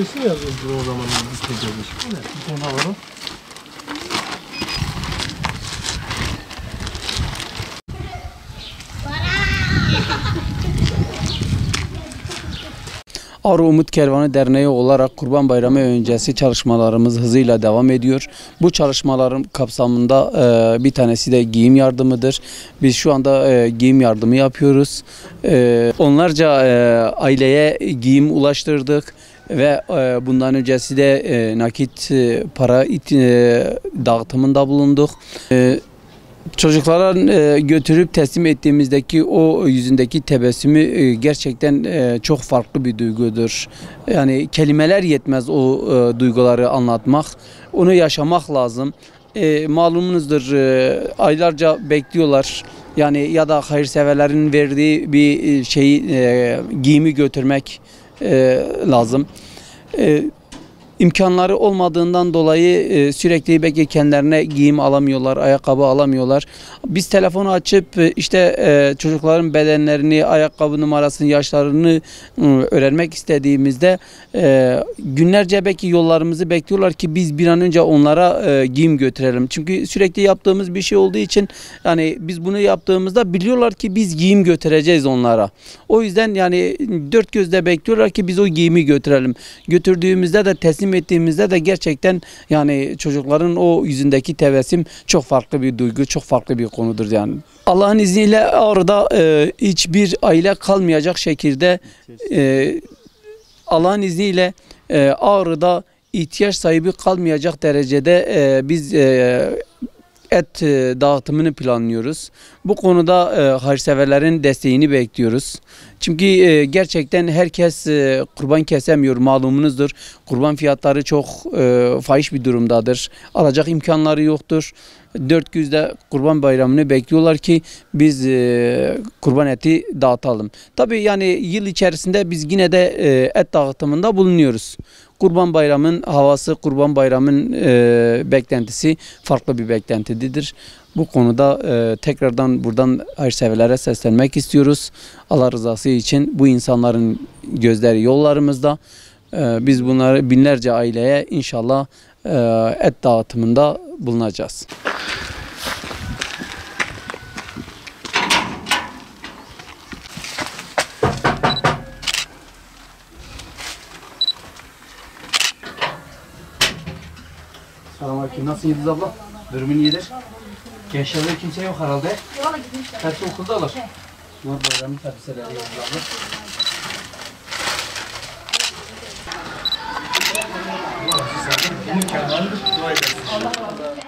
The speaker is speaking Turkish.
söylesene ya o zaman isteyeceğiz. Bir tane alalım. Ağrı Umut Kervanı Derneği olarak Kurban Bayramı öncesi çalışmalarımız hızıyla devam ediyor. Bu çalışmaların kapsamında bir tanesi de giyim yardımıdır. Biz şu anda giyim yardımı yapıyoruz. Onlarca aileye giyim ulaştırdık ve bundan öncesi de nakit para dağıtımında bulunduk. Çocuklara götürüp teslim ettiğimizdeki o yüzündeki tebessümü gerçekten çok farklı bir duygudur. Yani kelimeler yetmez o duyguları anlatmak. Onu yaşamak lazım. Malumunuzdur, aylarca bekliyorlar. Yani ya da hayırseverlerin verdiği bir şeyi giyimi götürmek lazım. İmkanları olmadığından dolayı sürekli belki kendilerine giyim alamıyorlar, ayakkabı alamıyorlar. Biz telefonu açıp işte çocukların bedenlerini, ayakkabı numarasını, yaşlarını öğrenmek istediğimizde günlerce belki yollarımızı bekliyorlar ki biz bir an önce onlara giyim götürelim. Çünkü sürekli yaptığımız bir şey olduğu için yani biz bunu yaptığımızda biliyorlar ki biz giyim götüreceğiz onlara. O yüzden yani dört gözle bekliyorlar ki biz o giyimi götürelim. Götürdüğümüzde de teslim ettiğimizde de gerçekten yani çocukların o yüzündeki tebessüm çok farklı bir duygu, çok farklı bir konudur yani. Allah'ın izniyle orada hiçbir aile kalmayacak şekilde Allah'ın izniyle Ağrı'da ihtiyaç sahibi kalmayacak derecede biz et dağıtımını planlıyoruz. Bu konuda hayırseverlerin desteğini bekliyoruz. Çünkü gerçekten herkes kurban kesemiyor, malumunuzdur. Kurban fiyatları çok fahiş bir durumdadır. Alacak imkanları yoktur. 400'de Kurban Bayramı'nı bekliyorlar ki biz kurban eti dağıtalım. Tabii yani yıl içerisinde biz yine de et dağıtımında bulunuyoruz. Kurban Bayramı'nın havası, Kurban Bayramı'nın beklentisi farklı bir beklentidir. Bu konuda tekrardan buradan hayırseverlere seslenmek istiyoruz. Allah rızası için bu insanların gözleri yollarımızda. Biz bunları binlerce aileye inşallah et dağıtımında bulunacağız. Selamünaleyküm. Nasılsın Yıldız abla? Durumun iyidir. Gençlerde kimse yok herhalde. Hepsi okuldalar. Bunlar bayramı tabiseleri Yıldız abla. Allah